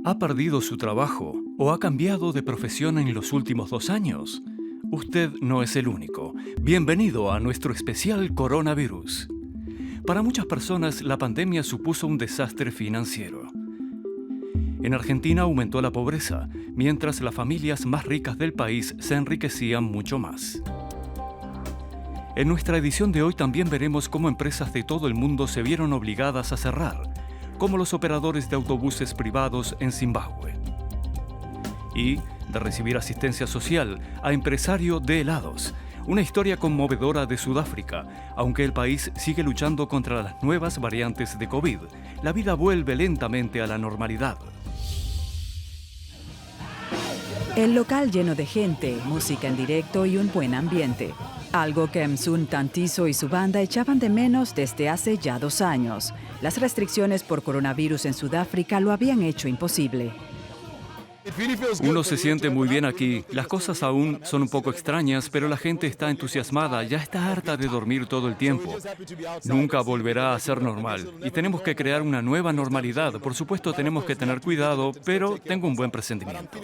¿Ha perdido su trabajo o ha cambiado de profesión en los últimos 2 años? Usted no es el único. Bienvenido a nuestro especial Coronavirus. Para muchas personas, la pandemia supuso un desastre financiero. En Argentina aumentó la pobreza, mientras las familias más ricas del país se enriquecían mucho más. En nuestra edición de hoy también veremos cómo empresas de todo el mundo se vieron obligadas a cerrar, como los operadores de autobuses privados en Zimbabue. Y de recibir asistencia social a empresario de helados, una historia conmovedora de Sudáfrica. Aunque el país sigue luchando contra las nuevas variantes de COVID, la vida vuelve lentamente a la normalidad. El local lleno de gente, música en directo y un buen ambiente. Algo que Msun Tantiso y su banda echaban de menos desde hace ya 2 años. Las restricciones por coronavirus en Sudáfrica lo habían hecho imposible. Uno se siente muy bien aquí. Las cosas aún son un poco extrañas, pero la gente está entusiasmada, ya está harta de dormir todo el tiempo. Nunca volverá a ser normal y tenemos que crear una nueva normalidad. Por supuesto, tenemos que tener cuidado, pero tengo un buen presentimiento.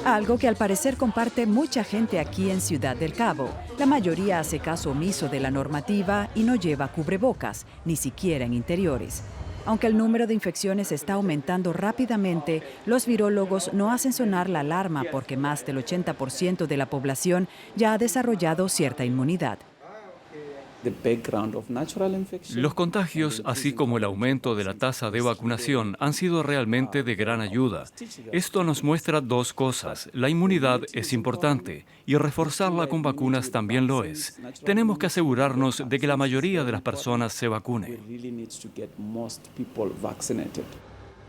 Algo que al parecer comparte mucha gente aquí en Ciudad del Cabo. La mayoría hace caso omiso de la normativa y no lleva cubrebocas, ni siquiera en interiores. Aunque el número de infecciones está aumentando rápidamente, los virólogos no hacen sonar la alarma porque más del 80% de la población ya ha desarrollado cierta inmunidad. Los contagios, así como el aumento de la tasa de vacunación, han sido realmente de gran ayuda. Esto nos muestra 2 cosas. La inmunidad es importante y reforzarla con vacunas también lo es. Tenemos que asegurarnos de que la mayoría de las personas se vacune.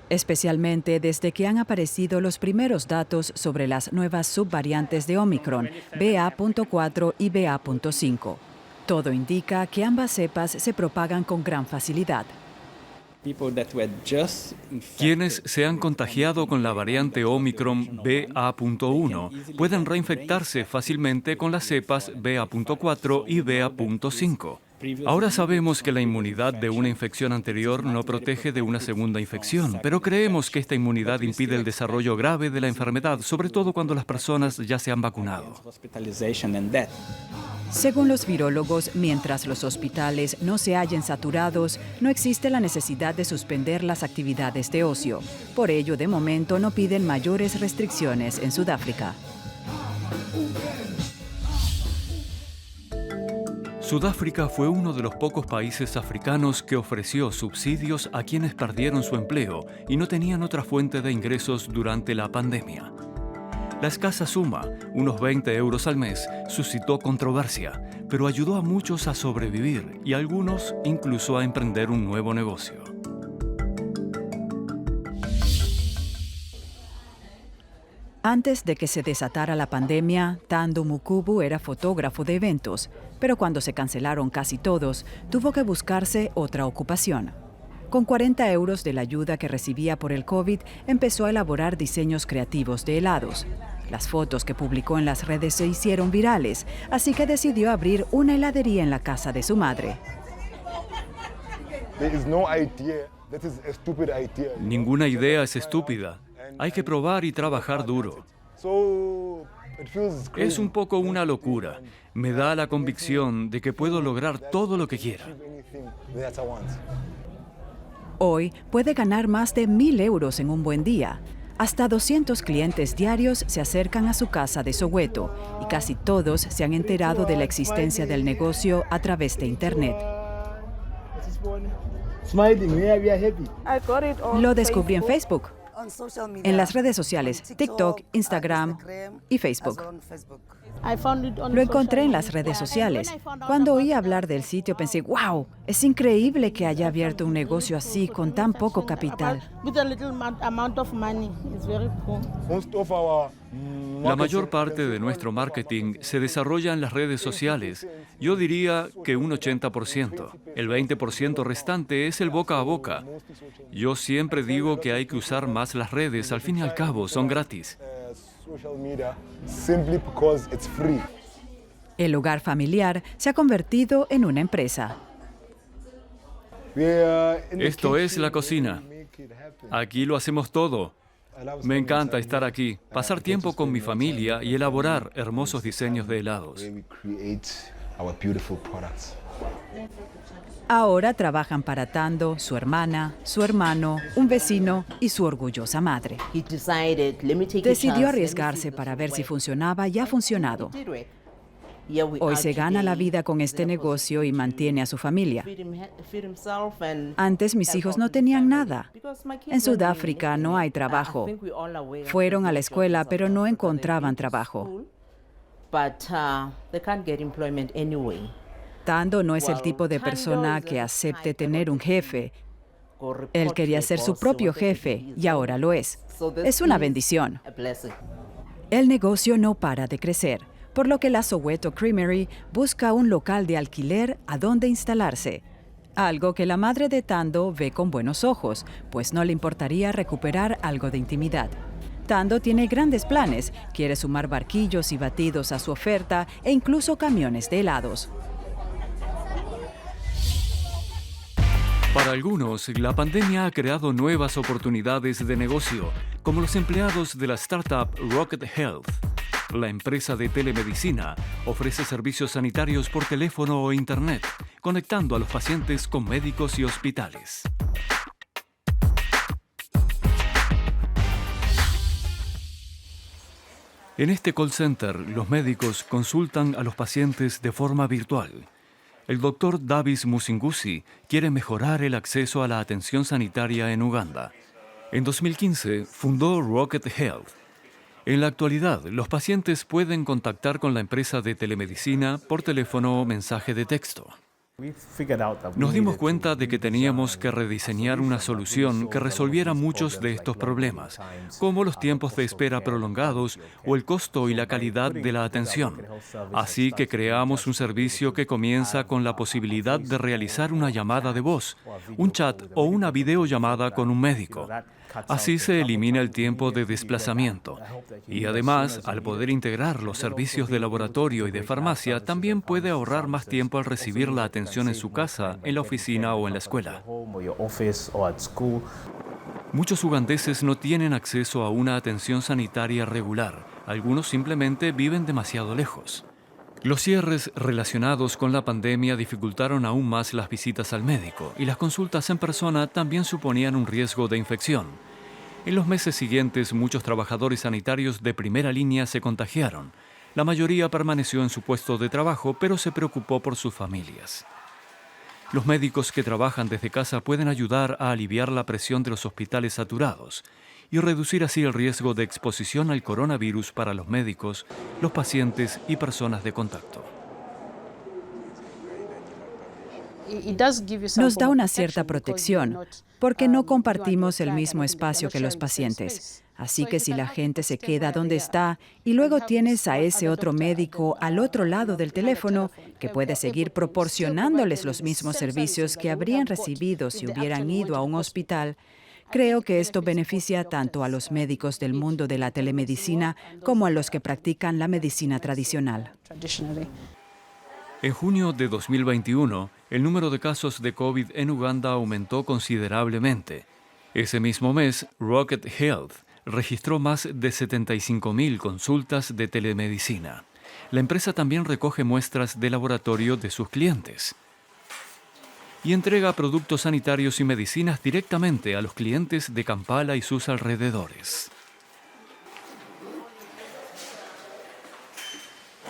Especialmente desde que han aparecido los primeros datos sobre las nuevas subvariantes de Omicron, BA.4 y BA.5. Todo indica que ambas cepas se propagan con gran facilidad. Quienes se han contagiado con la variante Omicron BA.1 pueden reinfectarse fácilmente con las cepas BA.4 y BA.5. Ahora sabemos que la inmunidad de una infección anterior no protege de una segunda infección, pero creemos que esta inmunidad impide el desarrollo grave de la enfermedad, sobre todo cuando las personas ya se han vacunado. Según los virólogos, mientras los hospitales no se hallen saturados, no existe la necesidad de suspender las actividades de ocio. Por ello, de momento, no piden mayores restricciones en Sudáfrica. Sudáfrica fue uno de los pocos países africanos que ofreció subsidios a quienes perdieron su empleo y no tenían otra fuente de ingresos durante la pandemia. La escasa suma, unos 20 euros al mes, suscitó controversia, pero ayudó a muchos a sobrevivir y a algunos incluso a emprender un nuevo negocio. Antes de que se desatara la pandemia, Tando Mukubu era fotógrafo de eventos, pero cuando se cancelaron casi todos, tuvo que buscarse otra ocupación. Con 40 euros de la ayuda que recibía por el COVID, empezó a elaborar diseños creativos de helados. Las fotos que publicó en las redes se hicieron virales, así que decidió abrir una heladería en la casa de su madre. Ninguna idea es estúpida. Hay que probar y trabajar duro. Es un poco una locura. Me da la convicción de que puedo lograr todo lo que quiera. Hoy puede ganar más de 1.000 euros en un buen día. Hasta 200 clientes diarios se acercan a su casa de Soweto y casi todos se han enterado de la existencia del negocio a través de Internet. Lo descubrí en Facebook, en las redes sociales, TikTok, Instagram y Facebook. Lo encontré en las redes sociales. Cuando oí hablar del sitio pensé, ¡wow! Es increíble que haya abierto un negocio así con tan poco capital. La mayor parte de nuestro marketing se desarrolla en las redes sociales. Yo diría que un 80%. El 20% restante es el boca a boca. Yo siempre digo que hay que usar más las redes. Al fin y al cabo, son gratis. El hogar familiar se ha convertido en una empresa. Esto es la cocina. Aquí lo hacemos todo. Me encanta estar aquí, pasar tiempo con mi familia y elaborar hermosos diseños de helados. Ahora trabajan para Thando, su hermana, su hermano, un vecino y su orgullosa madre. Decidió arriesgarse para ver si funcionaba y ha funcionado. Hoy se gana la vida con este negocio y mantiene a su familia. Antes mis hijos no tenían nada. En Sudáfrica no hay trabajo. Fueron a la escuela, pero no encontraban trabajo. Thando no es el tipo de persona que acepte tener un jefe. Él quería ser su propio jefe y ahora lo es. Es una bendición. El negocio no para de crecer, por lo que la Soweto Creamery busca un local de alquiler a donde instalarse. Algo que la madre de Thando ve con buenos ojos, pues no le importaría recuperar algo de intimidad. Thando tiene grandes planes, quiere sumar barquillos y batidos a su oferta e incluso camiones de helados. Para algunos, la pandemia ha creado nuevas oportunidades de negocio, como los empleados de la startup Rocket Health. La empresa de telemedicina ofrece servicios sanitarios por teléfono o internet, conectando a los pacientes con médicos y hospitales. En este call center, los médicos consultan a los pacientes de forma virtual. El doctor Davis Musingusi quiere mejorar el acceso a la atención sanitaria en Uganda. En 2015 fundó Rocket Health. En la actualidad, los pacientes pueden contactar con la empresa de telemedicina por teléfono o mensaje de texto. Nos dimos cuenta de que teníamos que rediseñar una solución que resolviera muchos de estos problemas, como los tiempos de espera prolongados o el costo y la calidad de la atención. Así que creamos un servicio que comienza con la posibilidad de realizar una llamada de voz, un chat o una videollamada con un médico. Así se elimina el tiempo de desplazamiento. Y además, al poder integrar los servicios de laboratorio y de farmacia, también puede ahorrar más tiempo al recibir la atención en su casa, en la oficina o en la escuela. Muchos ugandeses no tienen acceso a una atención sanitaria regular. Algunos simplemente viven demasiado lejos. Los cierres relacionados con la pandemia dificultaron aún más las visitas al médico y las consultas en persona también suponían un riesgo de infección. En los meses siguientes, muchos trabajadores sanitarios de primera línea se contagiaron. La mayoría permaneció en su puesto de trabajo, pero se preocupó por sus familias. Los médicos que trabajan desde casa pueden ayudar a aliviar la presión de los hospitales saturados y reducir así el riesgo de exposición al coronavirus para los médicos, los pacientes y personas de contacto. Nos da una cierta protección, porque no compartimos el mismo espacio que los pacientes. Así que si la gente se queda donde está y luego tienes a ese otro médico al otro lado del teléfono que puede seguir proporcionándoles los mismos servicios que habrían recibido si hubieran ido a un hospital, creo que esto beneficia tanto a los médicos del mundo de la telemedicina como a los que practican la medicina tradicional. En junio de 2021, el número de casos de COVID en Uganda aumentó considerablemente. Ese mismo mes, Rocket Health registró más de 75,000 consultas de telemedicina. La empresa también recoge muestras de laboratorio de sus clientes y entrega productos sanitarios y medicinas directamente a los clientes de Kampala y sus alrededores.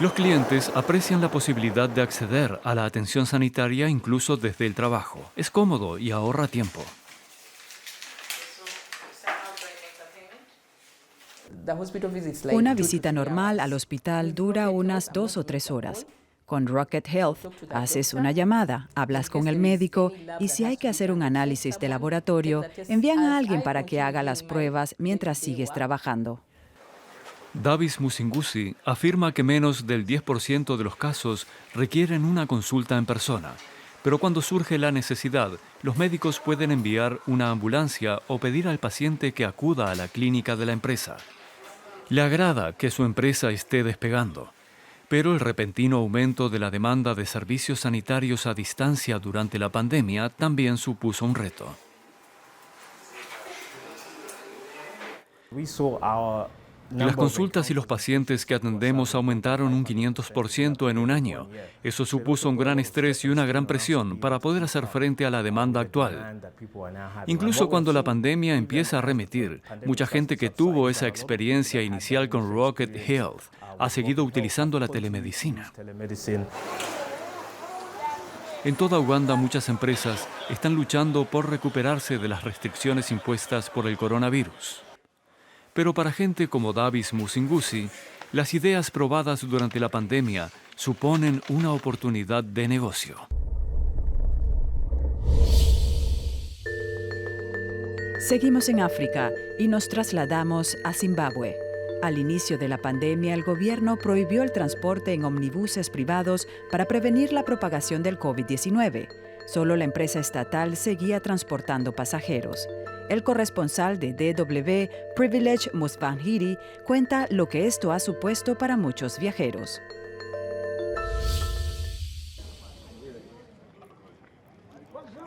Los clientes aprecian la posibilidad de acceder a la atención sanitaria incluso desde el trabajo. Es cómodo y ahorra tiempo. Una visita normal al hospital dura unas 2 o 3 horas. Con Rocket Health haces una llamada, hablas con el médico y si hay que hacer un análisis de laboratorio, envían a alguien para que haga las pruebas mientras sigues trabajando. Davis Musingusi afirma que menos del 10% de los casos requieren una consulta en persona, pero cuando surge la necesidad, los médicos pueden enviar una ambulancia o pedir al paciente que acuda a la clínica de la empresa. Le agrada que su empresa esté despegando, pero el repentino aumento de la demanda de servicios sanitarios a distancia durante la pandemia también supuso un reto. Las consultas y los pacientes que atendemos aumentaron un 500% en un año. Eso supuso un gran estrés y una gran presión para poder hacer frente a la demanda actual. Incluso cuando la pandemia empieza a remitir, mucha gente que tuvo esa experiencia inicial con Rocket Health ha seguido utilizando la telemedicina. En toda Uganda, muchas empresas están luchando por recuperarse de las restricciones impuestas por el coronavirus. Pero para gente como Davis Musinguzi, las ideas probadas durante la pandemia suponen una oportunidad de negocio. Seguimos en África y nos trasladamos a Zimbabue. Al inicio de la pandemia, el gobierno prohibió el transporte en omnibuses privados para prevenir la propagación del COVID-19. Solo la empresa estatal seguía transportando pasajeros. El corresponsal de DW, Privilege Musvanhiri, cuenta lo que esto ha supuesto para muchos viajeros.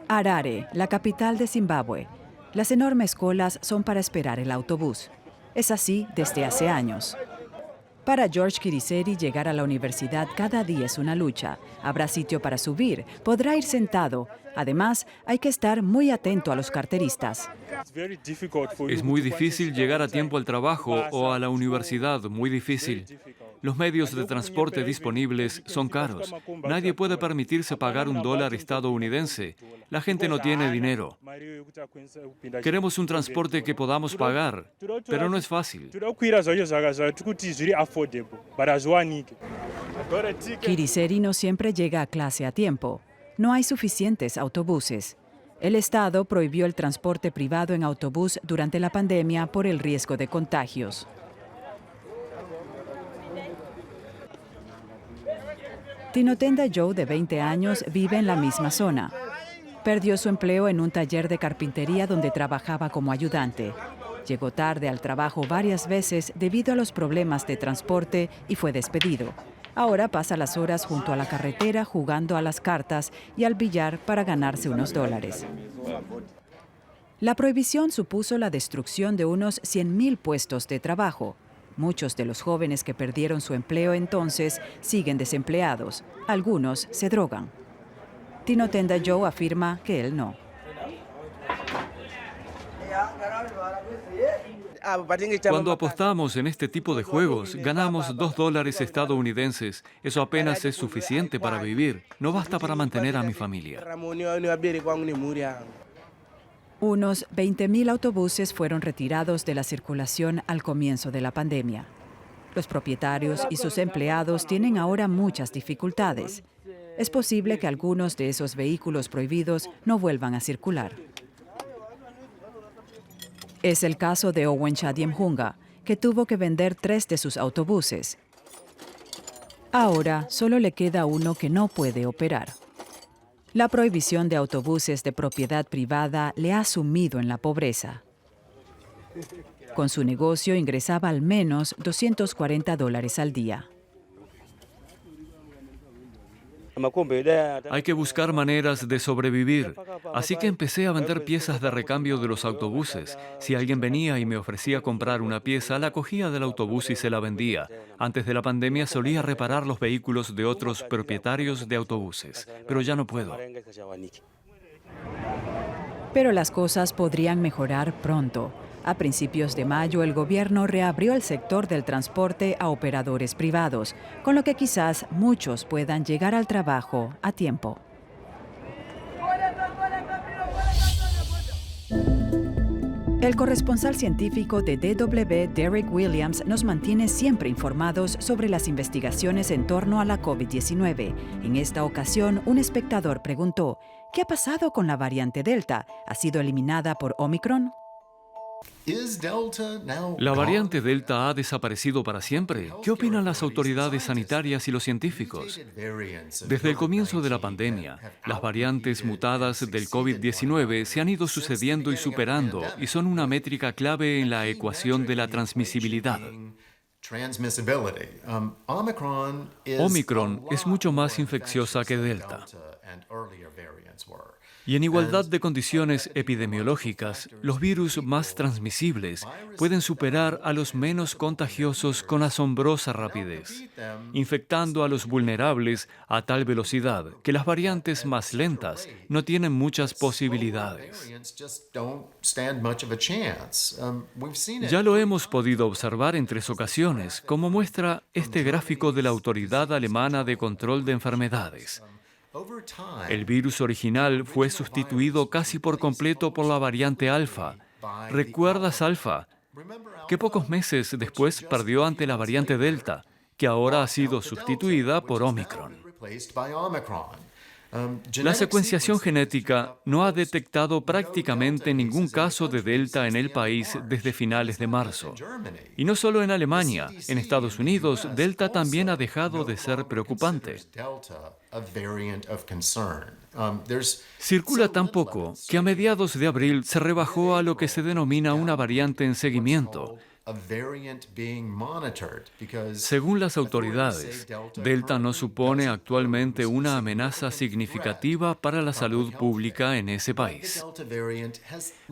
Harare, la capital de Zimbabue. Las enormes colas son para esperar el autobús. Es así desde hace años. Para George Kiriseri, llegar a la universidad cada día es una lucha. Habrá sitio para subir, podrá ir sentado. Además, hay que estar muy atento a los carteristas. Es muy difícil llegar a tiempo al trabajo o a la universidad, muy difícil. Los medios de transporte disponibles son caros. Nadie puede permitirse pagar $1 estadounidense. La gente no tiene dinero. Queremos un transporte que podamos pagar, pero no es fácil. Kiriseri no siempre llega a clase a tiempo. No hay suficientes autobuses. El Estado prohibió el transporte privado en autobús durante la pandemia por el riesgo de contagios. Tinotenda Joe, de 20 años, vive en la misma zona. Perdió su empleo en un taller de carpintería donde trabajaba como ayudante. Llegó tarde al trabajo varias veces debido a los problemas de transporte y fue despedido. Ahora pasa las horas junto a la carretera jugando a las cartas y al billar para ganarse unos dólares. La prohibición supuso la destrucción de unos 100.000 puestos de trabajo. Muchos de los jóvenes que perdieron su empleo entonces siguen desempleados. Algunos se drogan. Tinotenda Joe afirma que él no. Cuando apostamos en este tipo de juegos, ganamos $2 estadounidenses. Eso apenas es suficiente para vivir. No basta para mantener a mi familia. Unos 20.000 autobuses fueron retirados de la circulación al comienzo de la pandemia. Los propietarios y sus empleados tienen ahora muchas dificultades. Es posible que algunos de esos vehículos prohibidos no vuelvan a circular. Es el caso de Owen Chadiemhunga, que tuvo que vender 3 de sus autobuses. Ahora solo le queda uno que no puede operar. La prohibición de autobuses de propiedad privada le ha sumido en la pobreza. Con su negocio ingresaba al menos $240 al día. Hay que buscar maneras de sobrevivir. Así que empecé a vender piezas de recambio de los autobuses. Si alguien venía y me ofrecía comprar una pieza, la cogía del autobús y se la vendía. Antes de la pandemia solía reparar los vehículos de otros propietarios de autobuses, pero ya no puedo. Pero las cosas podrían mejorar pronto. A principios de mayo, el gobierno reabrió el sector del transporte a operadores privados, con lo que quizás muchos puedan llegar al trabajo a tiempo. El corresponsal científico de DW, Derek Williams, nos mantiene siempre informados sobre las investigaciones en torno a la COVID-19. En esta ocasión, un espectador preguntó, ¿qué ha pasado con la variante Delta? ¿Ha sido eliminada por Omicron? ¿La variante Delta ha desaparecido para siempre? ¿Qué opinan las autoridades sanitarias y los científicos? Desde el comienzo de la pandemia, las variantes mutadas del COVID-19 se han ido sucediendo y superando y son una métrica clave en la ecuación de la transmisibilidad. Omicron es mucho más infecciosa que Delta. Y en igualdad de condiciones epidemiológicas, los virus más transmisibles pueden superar a los menos contagiosos con asombrosa rapidez, infectando a los vulnerables a tal velocidad que las variantes más lentas no tienen muchas posibilidades. Ya lo hemos podido observar en 3 ocasiones, como muestra este gráfico de la Autoridad Alemana de Control de Enfermedades. El virus original fue sustituido casi por completo por la variante Alfa. ¿Recuerdas Alfa? Que pocos meses después perdió ante la variante Delta, que ahora ha sido sustituida por Omicron. La secuenciación genética no ha detectado prácticamente ningún caso de Delta en el país desde finales de marzo. Y no solo en Alemania, en Estados Unidos, Delta también ha dejado de ser preocupante. Circula tan poco que a mediados de abril se rebajó a lo que se denomina una variante en seguimiento. Según las autoridades, Delta no supone actualmente una amenaza significativa para la salud pública en ese país.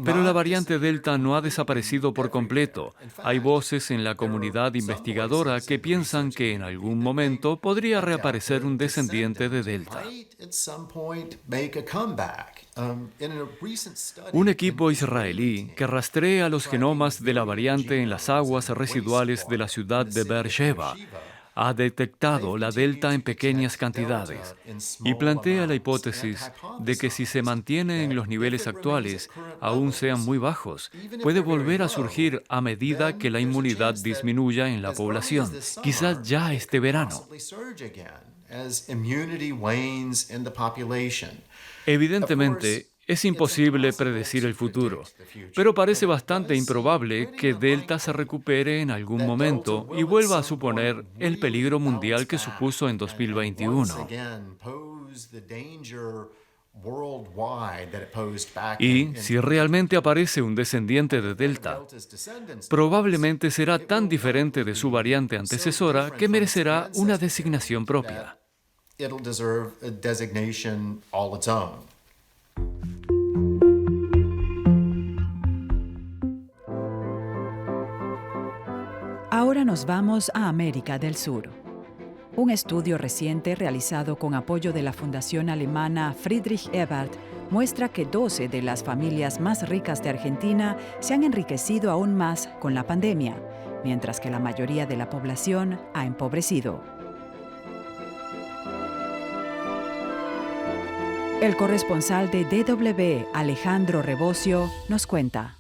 Pero la variante Delta no ha desaparecido por completo. Hay voces en la comunidad investigadora que piensan que en algún momento podría reaparecer un descendiente de Delta. Un equipo israelí que rastrea los genomas de la variante en las aguas residuales de la ciudad de Beersheba ha detectado la Delta en pequeñas cantidades y plantea la hipótesis de que si se mantiene en los niveles actuales, aún sean muy bajos, puede volver a surgir a medida que la inmunidad disminuya en la población, quizás ya este verano. Evidentemente, es imposible predecir el futuro, pero parece bastante improbable que Delta se recupere en algún momento y vuelva a suponer el peligro mundial que supuso en 2021. Y si realmente aparece un descendiente de Delta, probablemente será tan diferente de su variante antecesora que merecerá una designación propia. Ahora nos vamos a América del Sur. Un estudio reciente realizado con apoyo de la fundación alemana Friedrich Ebert muestra que 12 de las familias más ricas de Argentina se han enriquecido aún más con la pandemia, mientras que la mayoría de la población ha empobrecido. El corresponsal de DW, Alejandro Rebocio, nos cuenta.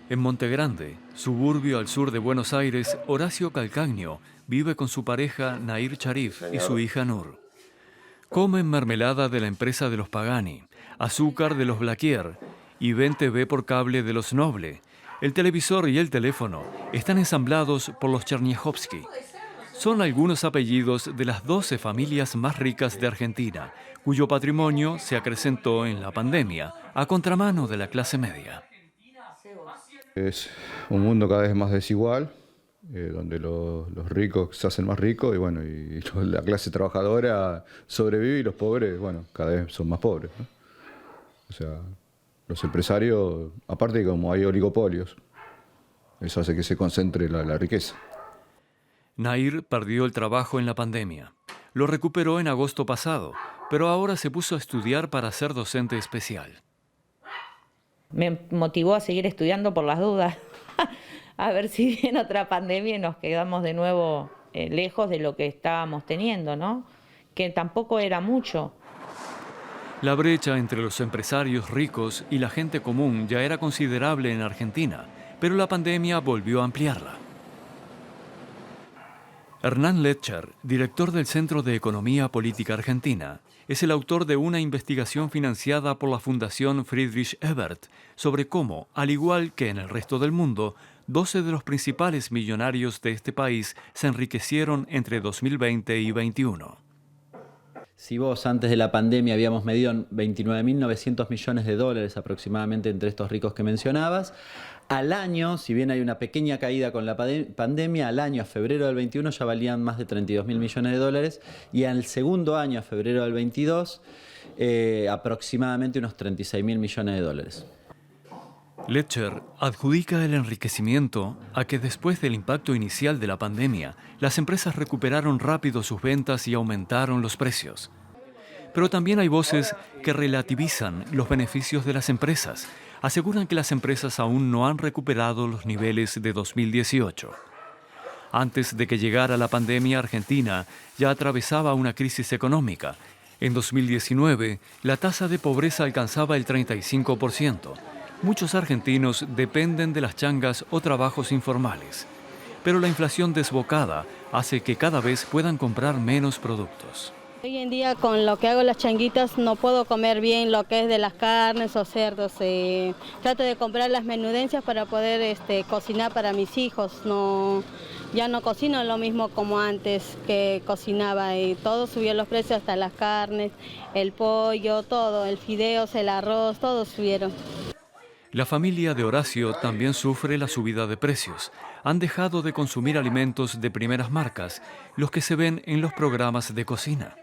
En Montegrande, suburbio al sur de Buenos Aires, Horacio Calcaño vive con su pareja Nair Charif y su hija Nur. Comen mermelada de la empresa de los Pagani, azúcar de los Blaquier y ven TV por cable de los Noble. El televisor y el teléfono están ensamblados por los Cherniachovsky. Son algunos apellidos de las 12 familias más ricas de Argentina, cuyo patrimonio se acrecentó en la pandemia, a contramano de la clase media. Es un mundo cada vez más desigual, donde los ricos se hacen más ricos y la clase trabajadora sobrevive y los pobres, cada vez son más pobres, ¿no? O sea, los empresarios, aparte como hay oligopolios, eso hace que se concentre la riqueza. Nair perdió el trabajo en la pandemia. Lo recuperó en agosto pasado, pero ahora se puso a estudiar para ser docente especial. Me motivó a seguir estudiando por las dudas, a ver si viene otra pandemia y nos quedamos de nuevo lejos de lo que estábamos teniendo, ¿no? Que tampoco era mucho. La brecha entre los empresarios ricos y la gente común ya era considerable en Argentina, pero la pandemia volvió a ampliarla. Hernán Letcher, director del Centro de Economía Política Argentina, es el autor de una investigación financiada por la Fundación Friedrich Ebert sobre cómo, al igual que en el resto del mundo, 12 de los principales millonarios de este país se enriquecieron entre 2020 y 2021. Si vos antes de la pandemia habíamos medido 29.900 millones de dólares aproximadamente entre estos ricos que mencionabas, al año, si bien hay una pequeña caída con la pandemia, al año, a febrero del 21 ya valían más de 32.000 millones de dólares y al segundo año, a febrero del 22, aproximadamente unos 36.000 millones de dólares. Letcher adjudica el enriquecimiento a que después del impacto inicial de la pandemia, las empresas recuperaron rápido sus ventas y aumentaron los precios. Pero también hay voces que relativizan los beneficios de las empresas. Aseguran que las empresas aún no han recuperado los niveles de 2018. Antes de que llegara la pandemia, Argentina ya atravesaba una crisis económica. En 2019, la tasa de pobreza alcanzaba el 35%. Muchos argentinos dependen de las changas o trabajos informales, pero la inflación desbocada hace que cada vez puedan comprar menos productos. Hoy en día con lo que hago las changuitas no puedo comer bien lo que es de las carnes o cerdos. Trato de comprar las menudencias para poder cocinar para mis hijos. Ya no cocino lo mismo como antes que cocinaba y todo subió los precios, hasta las carnes, el pollo, todo, el fideos, el arroz, todo subieron. La familia de Horacio también sufre la subida de precios. Han dejado de consumir alimentos de primeras marcas, los que se ven en los programas de cocina.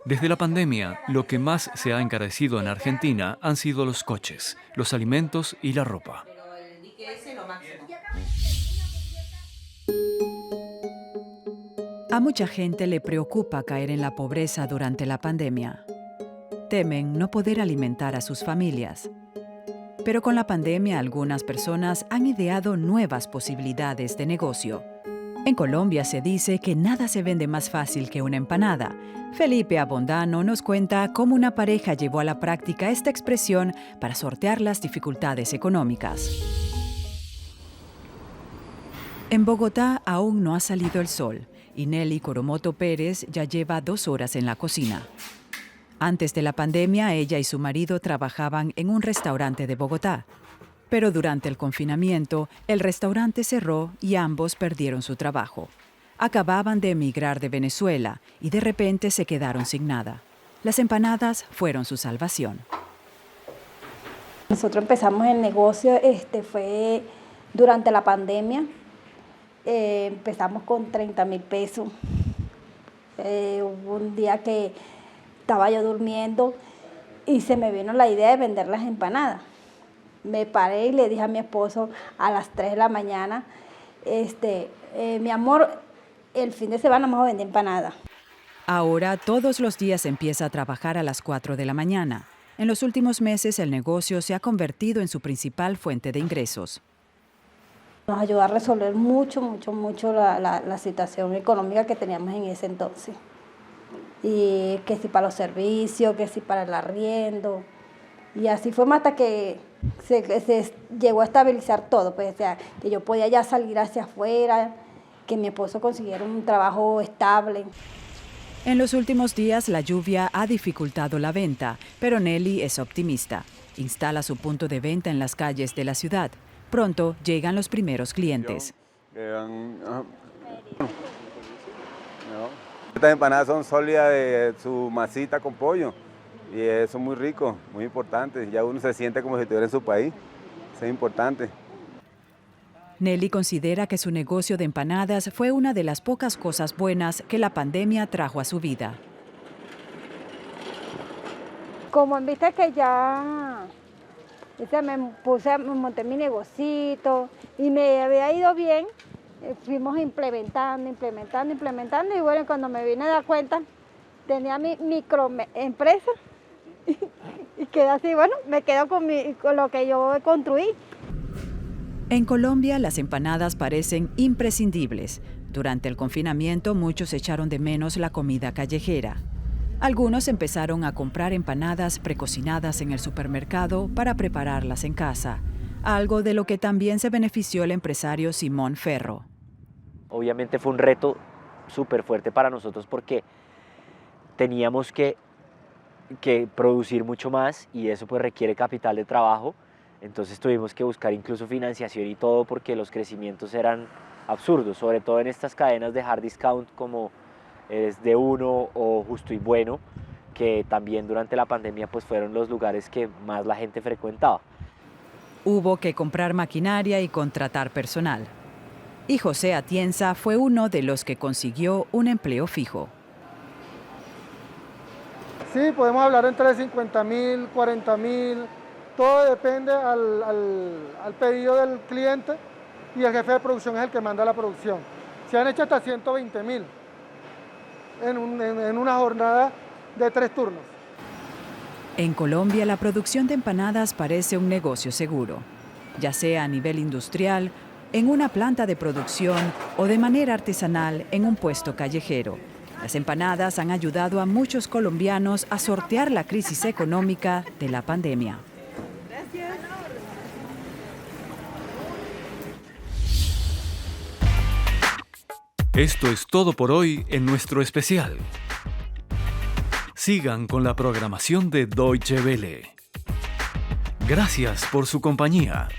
Desde la pandemia, lo que más se ha encarecido en Argentina han sido los coches, los alimentos y la ropa. A mucha gente le preocupa caer en la pobreza durante la pandemia. Temen no poder alimentar a sus familias. Pero con la pandemia, algunas personas han ideado nuevas posibilidades de negocio. En Colombia se dice que nada se vende más fácil que una empanada. Felipe Abondano nos cuenta cómo una pareja llevó a la práctica esta expresión para sortear las dificultades económicas. En Bogotá aún no ha salido el sol y Nelly Coromoto Pérez ya lleva 2 horas en la cocina. Antes de la pandemia, ella y su marido trabajaban en un restaurante de Bogotá. Pero durante el confinamiento, el restaurante cerró y ambos perdieron su trabajo. Acababan de emigrar de Venezuela y de repente se quedaron sin nada. Las empanadas fueron su salvación. Nosotros empezamos el negocio, fue durante la pandemia. Empezamos con 30.000 pesos. Hubo un día que estaba yo durmiendo y se me vino la idea de vender las empanadas. Me paré y le dije a mi esposo a las 3 de la mañana, mi amor, el fin de semana vamos a vender empanadas. Ahora todos los días empieza a trabajar a las 4 de la mañana. En los últimos meses el negocio se ha convertido en su principal fuente de ingresos. Nos ayudó a resolver mucho la situación económica que teníamos en ese entonces. Y que si para los servicios, que si para el arriendo. Y así fue hasta que se llegó a estabilizar todo, pues, o sea, que yo podía ya salir hacia afuera, que mi esposo consiguiera un trabajo estable. En los últimos días la lluvia ha dificultado la venta, pero Nelly es optimista. Instala su punto de venta en las calles de la ciudad. Pronto llegan los primeros clientes. Estas empanadas son sólidas de su masita con pollo y eso es muy rico, muy importante. Ya uno se siente como si estuviera en su país, eso es importante. Nelly considera que su negocio de empanadas fue una de las pocas cosas buenas que la pandemia trajo a su vida. Como en vista que ya me monté mi negocito y me había ido bien, fuimos implementando y bueno, cuando me vine a dar cuenta, tenía mi microempresa y quedé así, bueno, me quedo con lo que yo construí. En Colombia las empanadas parecen imprescindibles. Durante el confinamiento muchos echaron de menos la comida callejera. Algunos empezaron a comprar empanadas precocinadas en el supermercado para prepararlas en casa, algo de lo que también se benefició el empresario Simón Ferro. Obviamente fue un reto súper fuerte para nosotros porque teníamos que producir mucho más y eso pues requiere capital de trabajo. Entonces tuvimos que buscar incluso financiación y todo porque los crecimientos eran absurdos, sobre todo en estas cadenas de hard discount como es de Uno o Justo y Bueno. que también durante la pandemia pues fueron los lugares que más la gente frecuentaba. Hubo que comprar maquinaria y contratar personal. Y José Atienza fue uno de los que consiguió un empleo fijo. Sí, podemos hablar entre 50.000, 40.000, todo depende al pedido del cliente y el jefe de producción es el que manda la producción. Se han hecho hasta 120.000 en una jornada de 3 turnos. En Colombia, la producción de empanadas parece un negocio seguro, ya sea a nivel industrial, en una planta de producción o de manera artesanal en un puesto callejero. Las empanadas han ayudado a muchos colombianos a sortear la crisis económica de la pandemia. Esto es todo por hoy en nuestro especial. Sigan con la programación de Deutsche Welle. Gracias por su compañía.